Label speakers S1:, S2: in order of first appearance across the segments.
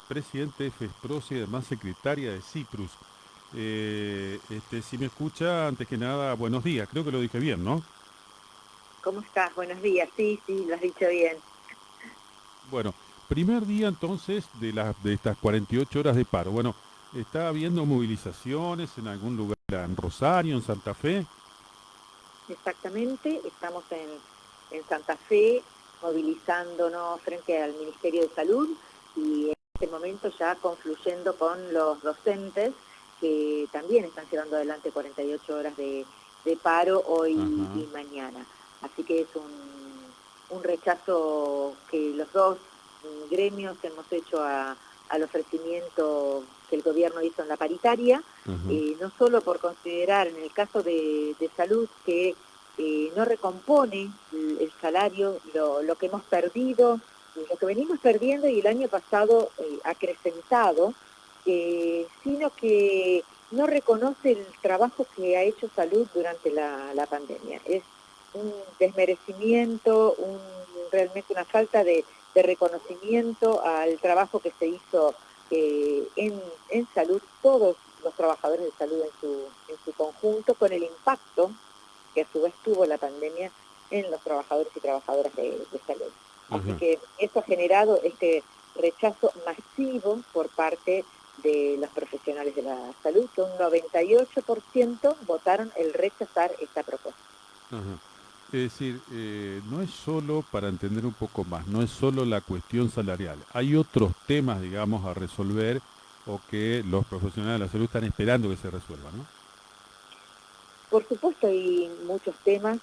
S1: presidente de FESPROSI y además secretaria de CIPRUS. Si me escucha, antes que nada, buenos días, creo que lo dije bien, ¿no?
S2: ¿Cómo estás? Buenos días. Sí, sí, lo has dicho bien.
S1: Bueno, primer día entonces de estas 48 horas de paro. Bueno, ¿está habiendo movilizaciones en algún lugar en Rosario, en Santa Fe?
S2: Exactamente, estamos en Santa Fe movilizándonos frente al Ministerio de Salud y en este momento ya confluyendo con los docentes que también están llevando adelante 48 horas de paro hoy
S1: Ajá,
S2: y mañana. Así que es un rechazo que los dos gremios hemos hecho al ofrecimiento que el gobierno hizo en la paritaria,
S1: ajá.
S2: no solo por considerar en el caso de salud que no recompone el salario, lo que hemos perdido, lo que venimos perdiendo y el año pasado acrecentado, sino que no reconoce el trabajo que ha hecho salud durante la pandemia. Es un desmerecimiento, realmente una falta de reconocimiento al trabajo que se hizo en salud, todos los trabajadores de salud en su conjunto, con el impacto que a su vez tuvo la pandemia en los trabajadores y trabajadoras de salud. Así
S1: Ajá.
S2: que eso ha generado este rechazo masivo por parte de los profesionales de la salud, que un 98% votaron el rechazar esta propuesta.
S1: Ajá. Es decir, no es solo, para entender un poco más, no es solo la cuestión salarial. Hay otros temas, digamos, a resolver o que los profesionales de la salud están esperando que se resuelvan, ¿no?
S2: Por supuesto, hay muchos temas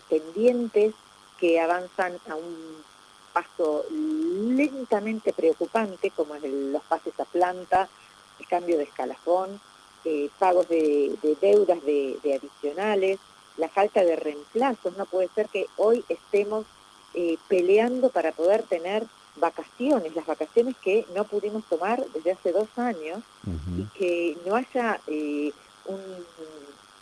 S2: pendientes que avanzan a un paso lentamente preocupante, como es los pases a planta, el cambio de escalafón, pagos de deudas de adicionales, la falta de reemplazos. No puede ser que hoy estemos peleando para poder tener vacaciones, las vacaciones que no pudimos tomar desde hace 2 años y
S1: Ujú.
S2: que no haya un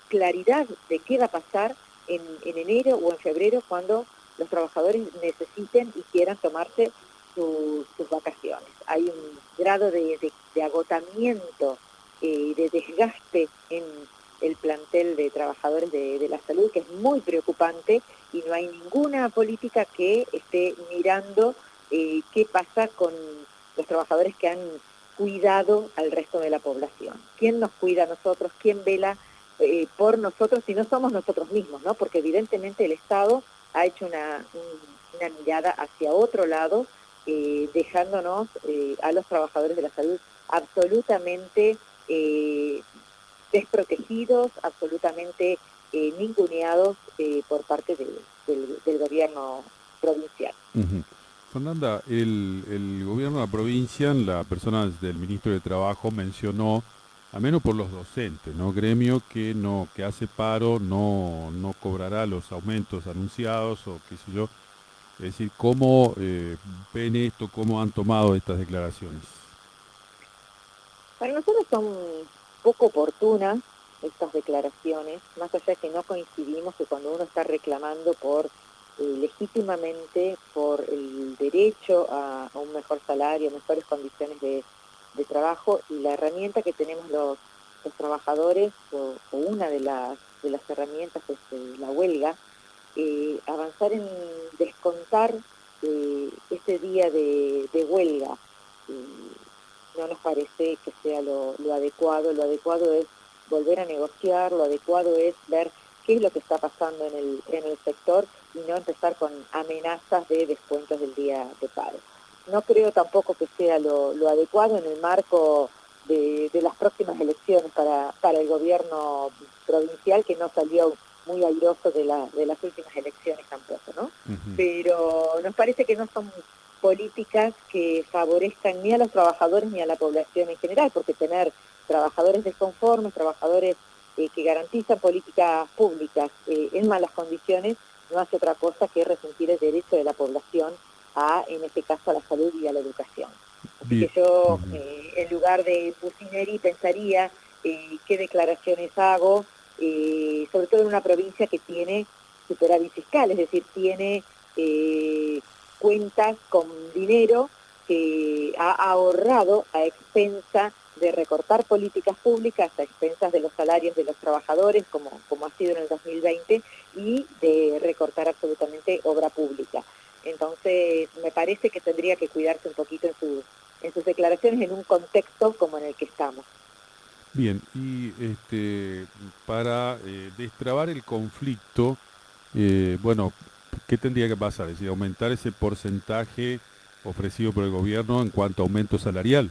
S2: claridad de qué va a pasar en enero o en febrero cuando los trabajadores necesiten y quieran tomarse sus vacaciones. Hay un grado de agotamiento, de desgaste en el plantel de trabajadores de la salud que es muy preocupante y no hay ninguna política que esté mirando qué pasa con los trabajadores que han cuidado al resto de la población. ¿Quién nos cuida a nosotros? ¿Quién vela por nosotros si no somos nosotros mismos, ¿no? Porque evidentemente el Estado ha hecho una mirada hacia otro lado, dejándonos a los trabajadores de la salud absolutamente desprotegidos, absolutamente ninguneados por parte del gobierno provincial.
S1: Ujú. Fernanda, el gobierno de la provincia, en la persona del ministro de Trabajo, mencionó, al menos por los docentes, ¿no? Gremio que no, que hace paro, no cobrará los aumentos anunciados o qué sé yo. Es decir, ¿cómo ven esto, cómo han tomado estas declaraciones?
S2: Para nosotros son poco oportunas estas declaraciones, más allá de que no coincidimos que cuando uno está reclamando por legítimamente por el derecho a un mejor salario, mejores condiciones de trabajo y la herramienta que tenemos los trabajadores o una de las herramientas es la huelga, avanzar en descontar ese día de huelga. eh, no nos parece que sea lo adecuado es volver a negociar, lo adecuado es ver qué es lo que está pasando en el sector y no empezar con amenazas de descuentos del día de paro. No creo tampoco que sea lo adecuado en el marco de las próximas elecciones para el gobierno provincial, que no salió muy airoso de las últimas elecciones tampoco, ¿no?
S1: Ujú.
S2: Pero nos parece que no son políticas que favorezcan ni a los trabajadores ni a la población en general, porque tener trabajadores desconformes, trabajadores que garantizan políticas públicas en malas condiciones, no hace otra cosa que resentir el derecho de la población a, en este caso, a la salud y a la educación. Así que
S1: Bien.
S2: yo,
S1: Ujú.
S2: en lugar de Pusineri, pensaría qué declaraciones hago, sobre todo en una provincia que tiene superávit fiscal, es decir, tiene cuentas con dinero que ha ahorrado a expensa de recortar políticas públicas, a expensas de los salarios de los trabajadores, como ha sido en el 2020, y de recortar absolutamente obra pública. Entonces, me parece que tendría que cuidarse un poquito en sus declaraciones en un contexto como en el que estamos.
S1: Bien, y para destrabar el conflicto, bueno, ¿qué tendría que pasar? Es decir, aumentar ese porcentaje ofrecido por el gobierno en cuanto a aumento salarial.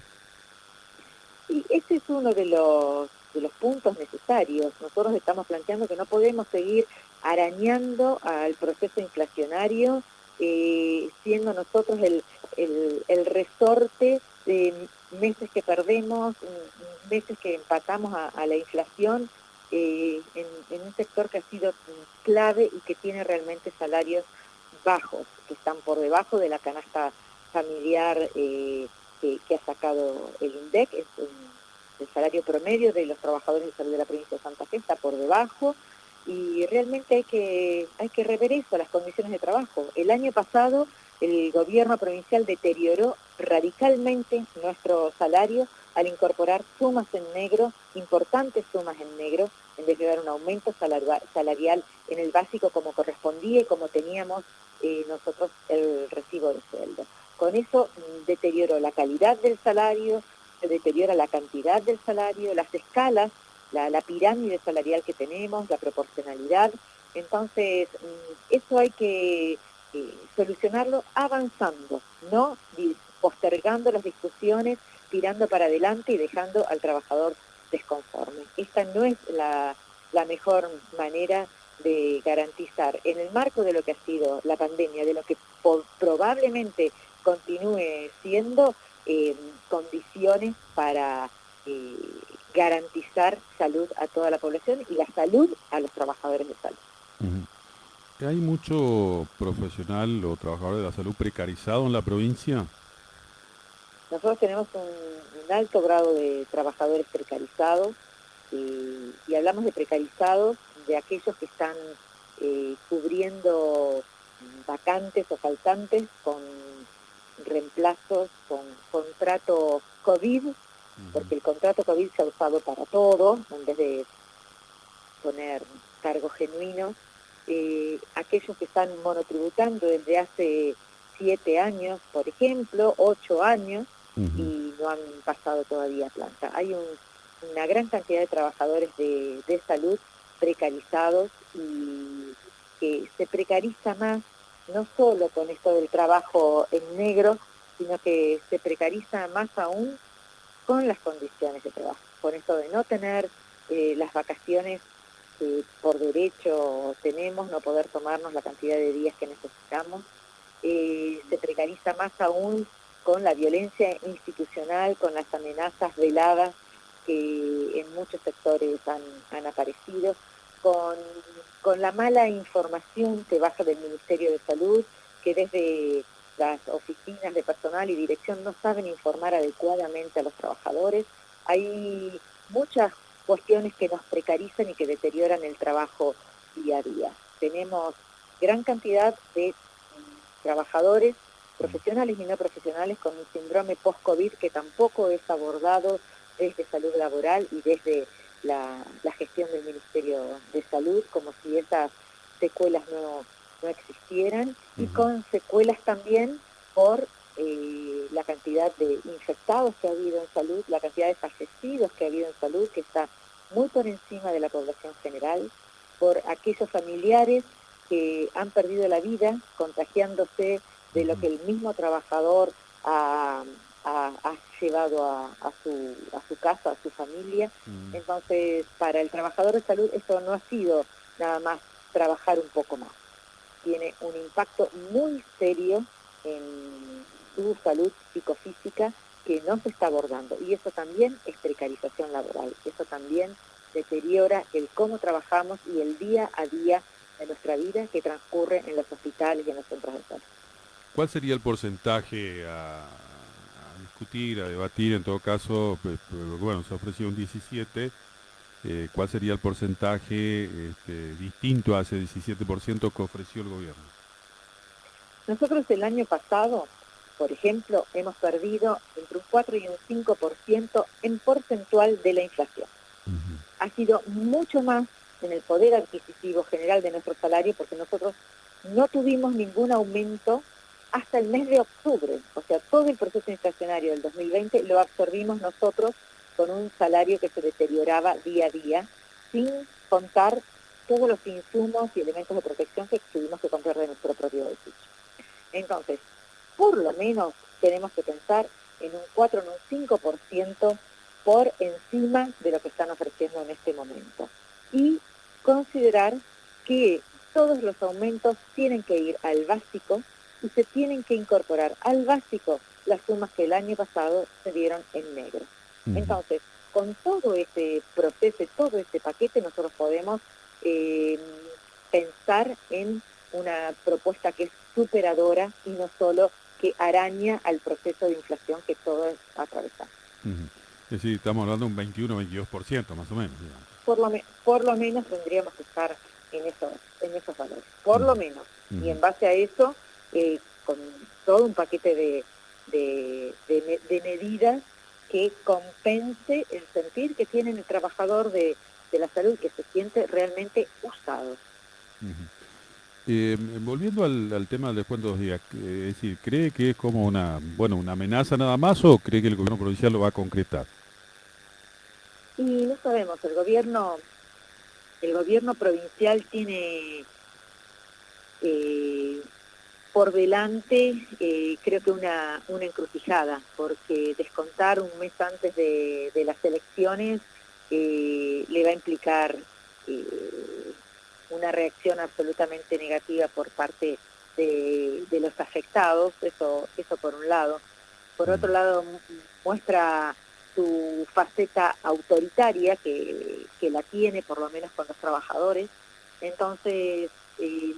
S2: Y ese es uno de los puntos necesarios. Nosotros estamos planteando que no podemos seguir arañando al proceso inflacionario, siendo nosotros el resorte de meses que perdemos, meses que empatamos a la inflación, en un sector que ha sido clave y que tiene realmente salarios bajos, que están por debajo de la canasta familiar que ha sacado el INDEC. El salario promedio de los trabajadores de salud de la provincia de Santa Fe está por debajo, y realmente hay que rever eso, las condiciones de trabajo. El año pasado el gobierno provincial deterioró radicalmente nuestro salario al incorporar sumas en negro, importantes sumas en negro, en vez de dar un aumento salarial en el básico como correspondía y como teníamos nosotros el recibo de sueldo. Con eso deterioró la calidad del salario, se deteriora la cantidad del salario, las escalas, la pirámide salarial que tenemos, la proporcionalidad. Entonces, eso hay que solucionarlo avanzando, no postergando las discusiones, tirando para adelante y dejando al trabajador desconforme. Esta no es la mejor manera de garantizar, en el marco de lo que ha sido la pandemia, de lo que probablemente continúe siendo, condiciones para garantizar salud a toda la población y la salud a los trabajadores de salud.
S1: Ujú. ¿Hay mucho profesional o trabajador de la salud precarizado en la provincia?
S2: Nosotros tenemos un alto grado de trabajadores precarizados, y hablamos de precarizados, de aquellos que están cubriendo vacantes o faltantes con reemplazos, con contrato COVID,
S1: Ujú.
S2: porque el contrato COVID se ha usado para todo, en vez de poner cargos genuinos. Aquellos que están monotributando desde hace 7 años, por ejemplo, 8 años,
S1: Ujú.
S2: y no han pasado todavía a planta. Hay una gran cantidad de trabajadores de salud precarizados, y que se precariza más, no solo con esto del trabajo en negro, sino que se precariza más aún con las condiciones de trabajo, con esto de no tener las vacaciones que por derecho tenemos, no poder tomarnos la cantidad de días que necesitamos. Se precariza más aún con la violencia institucional, con las amenazas veladas que en muchos sectores han aparecido, con, con la mala información que baja del Ministerio de Salud, que desde las oficinas de personal y dirección no saben informar adecuadamente a los trabajadores. Hay muchas cuestiones que nos precarizan y que deterioran el trabajo día a día. Tenemos gran cantidad de trabajadores profesionales y no profesionales con un síndrome post-COVID que tampoco es abordado desde salud laboral y desde la gestión del Ministerio de Salud, como si esas secuelas no existieran, y
S1: Ujú.
S2: con secuelas también por la cantidad de infectados que ha habido en salud, la cantidad de fallecidos que ha habido en salud, que está muy por encima de la población general, por aquellos familiares que han perdido la vida contagiándose de lo
S1: Ujú.
S2: que el mismo trabajador ha llevado a su casa, a su familia.
S1: Mm.
S2: Entonces, para el trabajador de salud esto no ha sido nada más trabajar un poco más. Tiene un impacto muy serio en su salud psicofísica que no se está abordando. Y eso también es precarización laboral. Eso también deteriora el cómo trabajamos y el día a día de nuestra vida que transcurre en los hospitales y en los centros de salud.
S1: ¿Cuál sería el porcentaje a discutir, a debatir? En todo caso, bueno, se ofreció un 17. ¿Cuál sería el porcentaje distinto a ese 17% que ofreció el gobierno?
S2: Nosotros el año pasado por ejemplo, hemos perdido entre un 4 y un 5% en porcentual de la inflación.
S1: Ujú.
S2: Ha sido mucho más en el poder adquisitivo general de nuestro salario porque nosotros no tuvimos ningún aumento hasta el mes de octubre. O sea, todo el proceso inflacionario del 2020 lo absorbimos nosotros con un salario que se deterioraba día a día, sin contar todos los insumos y elementos de protección que tuvimos que comprar de nuestro propio bolsillo. Entonces, por lo menos tenemos que pensar en un 4, en un 5% por encima de lo que están ofreciendo en este momento. Y considerar que todos los aumentos tienen que ir al básico y se tienen que incorporar al básico las sumas que el año pasado se dieron en negro.
S1: Ujú.
S2: Entonces, con todo este proceso, todo este paquete, nosotros podemos eh, pensar en una propuesta que es superadora y no solo que araña al proceso de inflación que todos atravesamos.
S1: Ujú. Es decir, estamos hablando de un 21-22% más o menos, digamos.
S2: Por lo menos tendríamos que estar en esos valores, por lo
S1: Ujú.
S2: menos. Y
S1: Ujú.
S2: en base a eso, con todo un paquete de medidas que compense el sentir que tiene el trabajador de la salud, que se siente realmente usado.
S1: Ujú. Volviendo al tema del descuento de 2 días, es decir, ¿cree que es como una amenaza nada más o cree que el gobierno provincial lo va a concretar?
S2: Y no sabemos, el gobierno provincial tiene eh, por delante, creo que una encrucijada, porque descontar un mes antes de las elecciones le va a implicar una reacción absolutamente negativa por parte de los afectados, eso por un lado. Por otro
S1: Mm.
S2: lado, muestra su faceta autoritaria, que la tiene por lo menos con los trabajadores. Entonces,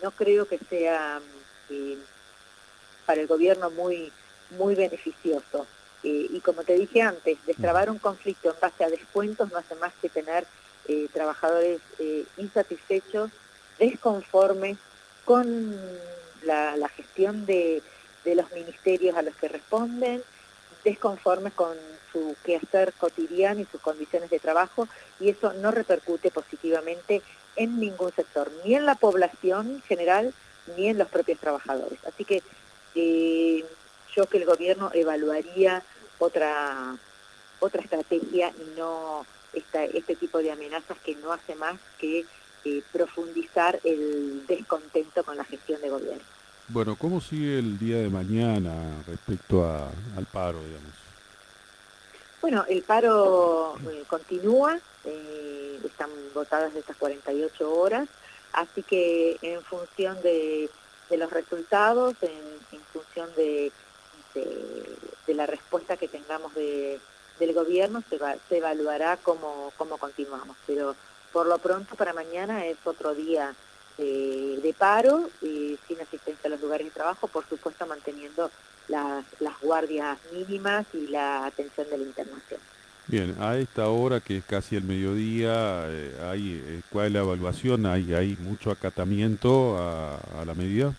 S2: no creo que sea eh, para el gobierno muy beneficioso. Y como te dije antes,
S1: Ujú.
S2: destrabar un conflicto en base a descuentos no hace más que tener trabajadores insatisfechos, desconformes con la gestión de los ministerios a los que responden, desconformes con su quehacer cotidiano y sus condiciones de trabajo, y eso no repercute positivamente en ningún sector, ni en la población general, ni en los propios trabajadores. Así que yo que el gobierno evaluaría otra estrategia y no este tipo de amenazas que no hace más que profundizar el descontento con la gestión de gobierno.
S1: Bueno, ¿cómo sigue el día de mañana respecto al paro, digamos?
S2: Bueno, el paro continúa, están votadas estas 48 horas, así que en función de los resultados, en función de la respuesta que tengamos del gobierno, se evaluará cómo continuamos. Pero por lo pronto para mañana es otro día de paro, sin asistencia a los lugares de trabajo, por supuesto manteniendo las guardias mínimas y la atención de la internación.
S1: Bien, a esta hora que es casi el mediodía, ¿cuál es la evaluación? ¿Hay mucho acatamiento a la medida?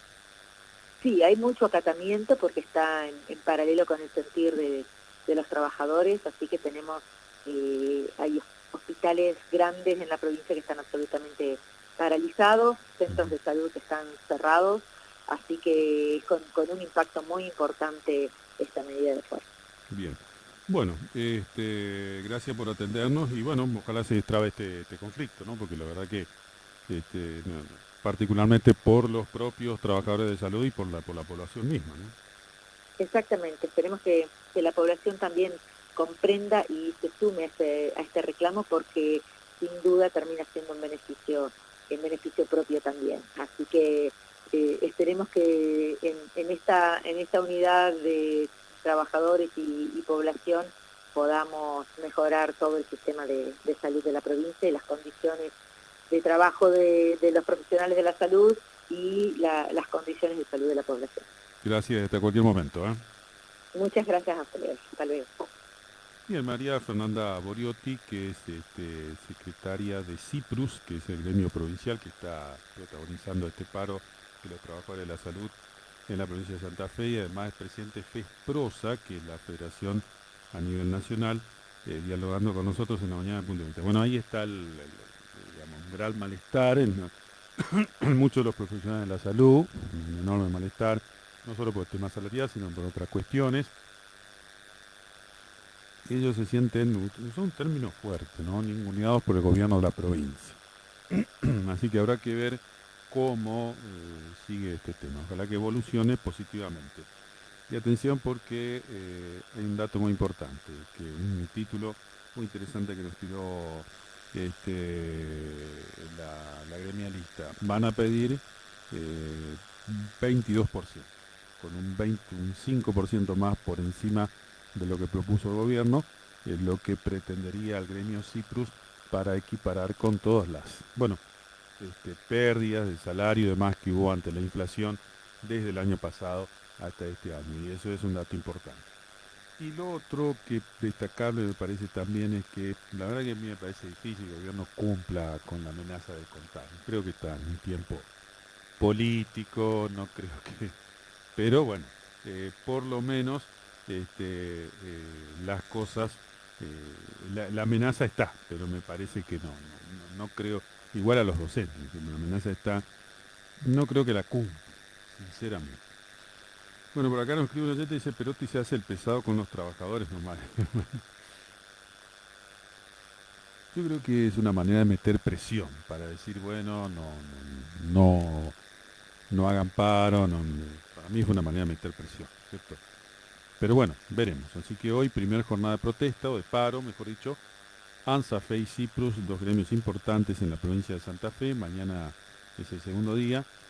S2: Sí, hay mucho acatamiento porque está en paralelo con el sentir de los trabajadores, así que hay hospitales grandes en la provincia que están absolutamente paralizados, centros
S1: Ujú.
S2: de salud que están cerrados, así que con un impacto muy importante esta medida de fuerza.
S1: Bien. Bueno, gracias por atendernos y bueno, ojalá se destrabe este conflicto, ¿no? Porque la verdad que, no, particularmente por los propios trabajadores de salud y por la población misma, ¿no?
S2: Exactamente, esperemos que la población también comprenda y se sume a este reclamo porque sin duda termina siendo en beneficio propio también. Así que esperemos que en esta unidad de trabajadores y población podamos mejorar todo el sistema de salud de la provincia y las condiciones de trabajo de los profesionales de la salud y las condiciones de salud de la población.
S1: Gracias hasta cualquier momento, ¿eh?
S2: Muchas gracias a ustedes. Hasta luego.
S1: Bien, María Fernanda Boriotti, que es secretaria de CIPRUS, que es el gremio provincial que está protagonizando este paro de los trabajadores de la salud en la provincia de Santa Fe y además es presidente FESPROSA, que es la federación a nivel nacional, dialogando con nosotros en la mañana de Punto de Vista. Bueno, ahí está digamos, un gran malestar en muchos de los profesionales de la salud, un enorme malestar, no solo por el tema salarial, sino por otras cuestiones. Ellos se sienten, son términos fuertes, ¿no? Ninguneados por el gobierno de la provincia. Así que habrá que ver cómo sigue este tema. Ojalá que evolucione positivamente. Y atención porque hay un dato muy importante, que un título muy interesante que nos tiró la gremialista. Van a pedir 22%, con un 5% más por encima de lo que propuso el gobierno, lo que pretendería el gremio Ciprus para equiparar con todas las, bueno, pérdidas de salario y demás que hubo ante la inflación desde el año pasado hasta este año. Y eso es un dato importante. Y lo otro que destacable me parece también es que la verdad que a mí me parece difícil que el gobierno cumpla con la amenaza de contagio. Creo que está en un tiempo político, no creo que... Pero bueno, por lo menos las cosas, la amenaza está, pero me parece que no creo, igual a los docentes, la amenaza está, no creo que la cumpla, sinceramente. Bueno, por acá nos escribe un oyente y dice, Perotti se hace el pesado con los trabajadores nomás. Yo creo que es una manera de meter presión para decir, bueno, no hagan paro, para mí fue una manera de meter presión, ¿cierto? Pero bueno, veremos. Así que hoy, primera jornada de protesta, o de paro, mejor dicho, ANSA, FE y Ciprus, dos gremios importantes en la provincia de Santa Fe. Mañana es el segundo día.